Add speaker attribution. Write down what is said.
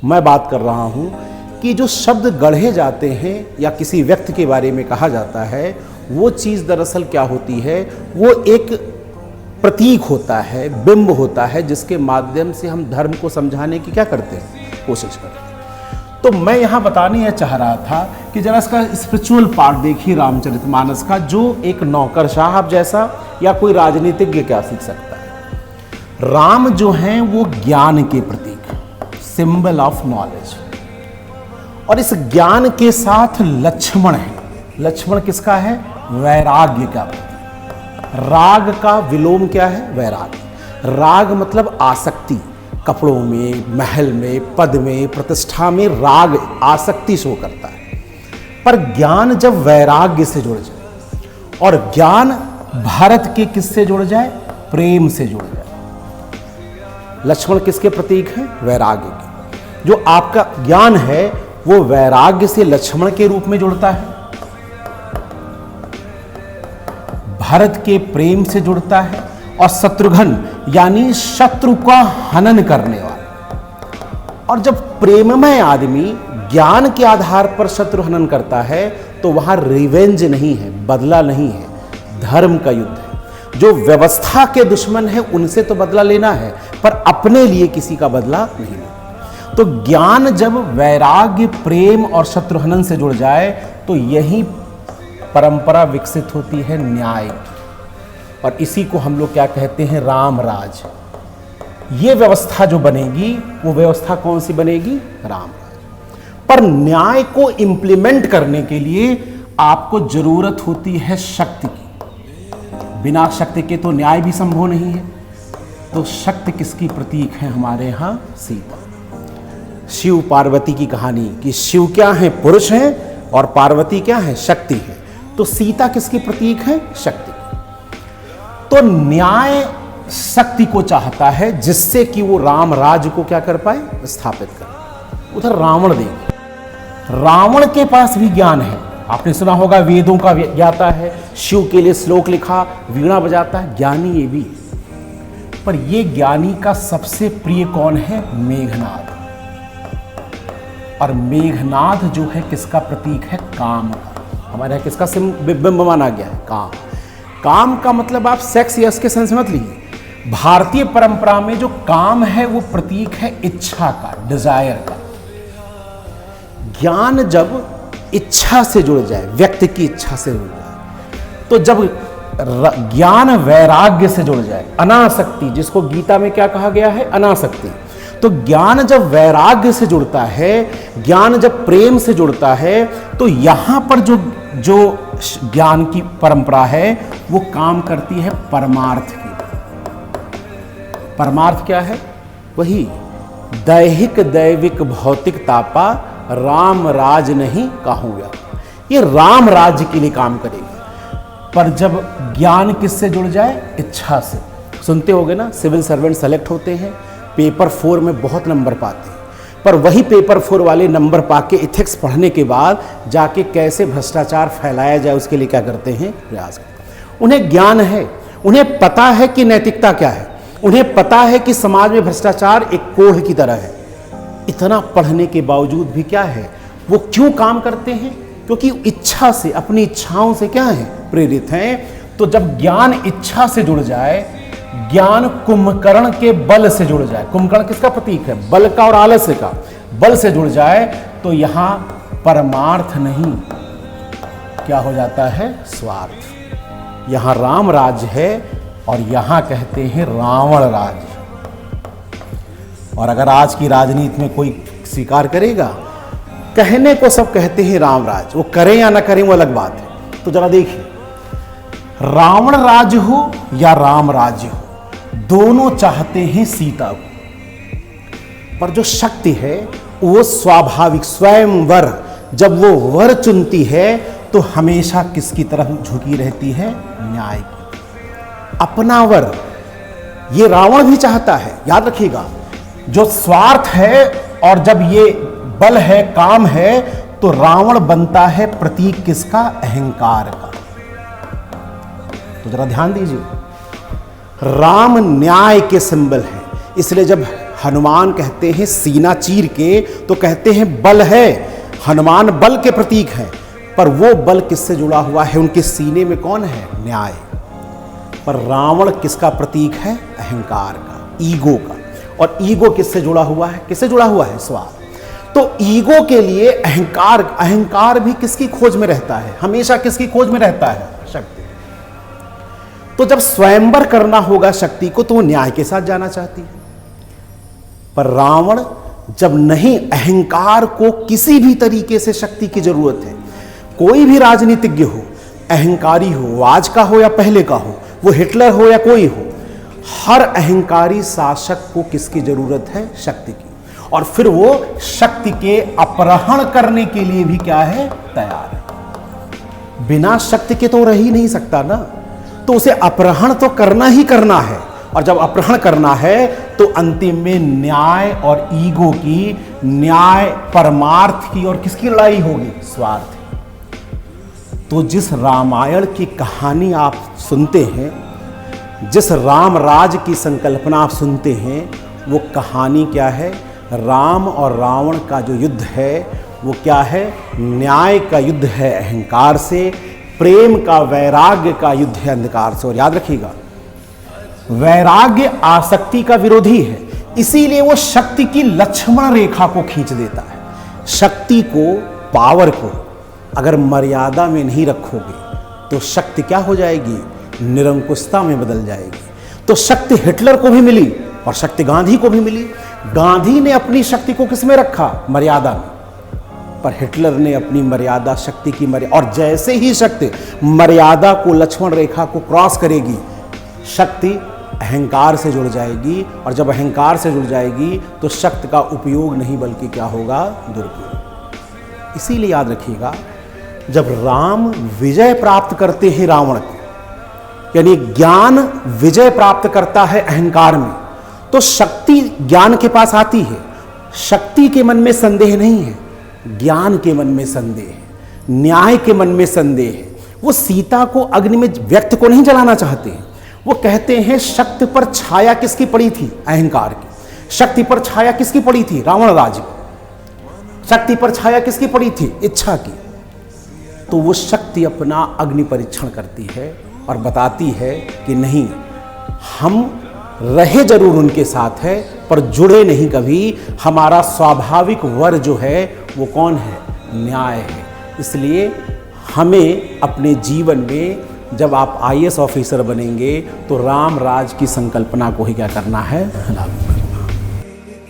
Speaker 1: मैं बात कर रहा हूं कि जो शब्द गढ़े जाते हैं या किसी व्यक्ति के बारे में कहा जाता है, वो चीज़ दरअसल क्या होती है, वो एक प्रतीक होता है, बिंब होता है, जिसके माध्यम से हम धर्म को समझाने की क्या करते हैं, कोशिश करते हैं। तो मैं यहाँ बताने यह चाह रहा था कि जरा इसका स्पिरिचुअल पार्ट देखिए रामचरितमानस का, जो एक नौकरशाह जैसा या कोई राजनीतिज्ञ क्या सीख सकता है। राम जो हैं वो ज्ञान के प्रतीक, सिंबल ऑफ नॉलेज, और इस ज्ञान के साथ लक्ष्मण है। लक्ष्मण किसका है? वैराग्य का प्रतीक। राग का विलोम क्या है? वैराग्य। राग मतलब आसक्ति, कपड़ों में, महल में, पद में, प्रतिष्ठा में राग आसक्ति शो करता है। पर ज्ञान जब वैराग्य से जुड़ जाए, और ज्ञान भारत के किससे जुड़ जाए? प्रेम से जुड़ जाए। लक्ष्मण किसके प्रतीक हैं? वैराग्य के। जो आपका ज्ञान है वो वैराग्य से लक्ष्मण के रूप में जुड़ता है, भरत के प्रेम से जुड़ता है, और शत्रुघ्न यानी शत्रु का हनन करने वाला। और जब प्रेममय आदमी ज्ञान के आधार पर शत्रु हनन करता है तो वहां रिवेंज नहीं है, बदला नहीं है, धर्म का युद्ध है। जो व्यवस्था के दुश्मन है उनसे तो बदला लेना है, पर अपने लिए किसी का बदला नहीं लेना। तो ज्ञान जब वैराग्य, प्रेम और शत्रुहनन से जुड़ जाए तो यही परंपरा विकसित होती है न्याय, और इसी को हम लोग क्या कहते हैं? राम राज। ये व्यवस्था जो बनेगी वो व्यवस्था कौन सी बनेगी? राम राज। पर न्याय को इंप्लीमेंट करने के लिए आपको जरूरत होती है शक्ति की। बिना शक्ति के तो न्याय भी संभव नहीं है। तो शक्ति किसकी प्रतीक है हमारे यहां? सीता। शिव पार्वती की कहानी कि शिव क्या है? पुरुष हैं, और पार्वती क्या है? शक्ति है। तो सीता किसकी प्रतीक है? शक्ति। तो न्याय शक्ति को चाहता है जिससे कि वो राम राज्य को क्या कर पाए? स्थापित कर। उधर रावण देखिए, रावण के पास भी ज्ञान है। आपने सुना होगा वेदों का ज्ञाता है, शिव के लिए श्लोक लिखा, वीणा बजाता है, ज्ञानी ये भी। पर ये ज्ञानी का सबसे प्रिय कौन है? मेघनाद। और मेघनाद जो है किसका प्रतीक है? काम का। हमारे यहाँ किसका बिंब माना गया है? काम। काम का मतलब आप सेक्स यस के सेंस मत लीजिए। भारतीय परंपरा में जो काम है वो प्रतीक है इच्छा का, डिजायर का। ज्ञान जब इच्छा से जुड़ जाए, व्यक्ति की इच्छा से जुड़ जाए, तो जब ज्ञान वैराग्य से जुड़ जाए, अनासक्ति, जिसको गीता में क्या कहा गया है? अनासक्ति। तो ज्ञान जब वैराग्य से जुड़ता है, ज्ञान जब प्रेम से जुड़ता है, तो यहां पर जो ज्ञान की परंपरा है वो काम करती है परमार्थ की। परमार्थ क्या है? वही दैहिक दैविक भौतिक तापा राम राज नहीं कहूँगा। ये राम राज्य के लिए काम करेगी। पर जब ज्ञान किससे जुड़ जाए? इच्छा से। सुनते होगे ना, सिविल सर्वेंट सेलेक्ट होते हैं, पेपर 4 में बहुत नंबर पाते हैं, पर वही पेपर 4 वाले नंबर पाके इथिक्स पढ़ने के बाद जाके कैसे भ्रष्टाचार फैलाया जाए उसके लिए क्या करते हैं? प्रयास करते हैं। उन्हें ज्ञान है, उन्हें पता है कि नैतिकता क्या है, उन्हें पता है कि समाज में भ्रष्टाचार एक कोढ़ की तरह है। इतना पढ़ने के बावजूद भी क्या है, वो क्यों काम करते हैं? क्योंकि इच्छा से, अपनी इच्छाओं से क्या है? प्रेरित हैं। तो जब ज्ञान इच्छा से जुड़ जाए, ज्ञान कुंभकर्ण के बल से जुड़ जाए, कुंभकर्ण किसका प्रतीक है? बल का और आलस्य का। बल से जुड़ जाए तो यहां परमार्थ नहीं, क्या हो जाता है? स्वार्थ। यहां राम राज्य है और यहां कहते हैं रावण राज्य। और अगर आज की राजनीति में कोई स्वीकार करेगा, कहने को सब कहते हैं राम राज्य, वो करें या ना करें वो अलग बात है। तो जरा देखिए, रावण राज्य हो या राम राज्य हो, दोनों चाहते हैं सीता को। पर जो शक्ति है वो स्वाभाविक, स्वयं वर, जब वो वर चुनती है तो हमेशा किसकी तरफ झुकी रहती है? न्याय की, अपना वर। ये रावण भी चाहता है, याद रखिएगा। जो स्वार्थ है और जब ये बल है, काम है, तो रावण बनता है प्रतीक किसका? अहंकार का। तो जरा ध्यान दीजिए, राम न्याय के सिंबल है, इसलिए जब हनुमान कहते हैं सीना चीर के, तो कहते हैं बल है, हनुमान बल के प्रतीक है। पर वो बल किससे जुड़ा हुआ है? उनके सीने में कौन है? न्याय। पर रावण किसका प्रतीक है? अहंकार का, ईगो का। और ईगो किससे जुड़ा हुआ है? किससे जुड़ा हुआ है? स्वार्थ। तो ईगो के लिए अहंकार भी किसकी खोज में रहता है? हमेशा किसकी खोज में रहता है? शक्ति। तो जब स्वयंवर करना होगा शक्ति को, तो वो न्याय के साथ जाना चाहती है। पर रावण जब नहीं, अहंकार को किसी भी तरीके से शक्ति की जरूरत है। कोई भी राजनीतिज्ञ हो, अहंकारी हो, आज का हो या पहले का हो, वो हिटलर हो या कोई हो, हर अहंकारी शासक को किसकी जरूरत है? शक्ति की। और फिर वो शक्ति के अपहरण करने के लिए भी क्या है? तैयार है। बिना शक्ति के तो रह ही नहीं सकता ना, तो उसे अपहरण तो करना ही करना है। और जब अपहरण करना है तो अंतिम में न्याय और ईगो की, न्याय परमार्थ की और किसकी लड़ाई होगी? स्वार्थ। तो जिस रामायण की कहानी आप सुनते हैं, जिस राम राज की संकल्पना आप सुनते हैं, वो कहानी क्या है? राम और रावण का जो युद्ध है वो क्या है? न्याय का युद्ध है अहंकार से, प्रेम का, वैराग्य का युद्ध है अंधकार से। और याद रखिएगा, वैराग्य आसक्ति का विरोधी है, इसीलिए वो शक्ति की लक्ष्मण रेखा को खींच देता है। शक्ति को, पावर को अगर मर्यादा में नहीं रखोगे तो शक्ति क्या हो जाएगी? निरंकुशता में बदल जाएगी। तो शक्ति हिटलर को भी मिली और शक्ति गांधी को भी मिली। गांधी ने अपनी शक्ति को किसमें रखा? मर्यादा में। पर हिटलर ने अपनी मर्यादा, शक्ति की मर्यादा, और जैसे ही शक्ति मर्यादा को, लक्ष्मण रेखा को क्रॉस करेगी, शक्ति अहंकार से जुड़ जाएगी। और जब अहंकार से जुड़ जाएगी तो शक्ति का उपयोग नहीं बल्कि क्या होगा? दुरुपयोग। इसीलिए याद रखिएगा, जब राम विजय प्राप्त करते हैं रावण को, यानी ज्ञान विजय प्राप्त करता है अहंकार में, तो शक्ति ज्ञान के पास आती है। शक्ति के मन में संदेह नहीं है, ज्ञान के मन में संदेह है, न्याय के मन में संदेह है। वो सीता को अग्नि में, व्यक्ति को नहीं जलाना चाहते हैं। वो कहते हैं शक्ति पर छाया किसकी पड़ी थी? अहंकार की। शक्ति पर छाया किसकी पड़ी थी? रावण राज की। शक्ति पर छाया किसकी पड़ी थी? इच्छा की। तो वो शक्ति अपना अग्नि परीक्षण करती है और बताती है कि नहीं, हम रहे जरूर उनके साथ है पर जुड़े नहीं कभी। हमारा स्वाभाविक वर जो है वो कौन है? न्याय है। इसलिए हमें अपने जीवन में, जब आप IAS ऑफिसर बनेंगे तो राम राज की संकल्पना को ही क्या करना है? लागू करना है।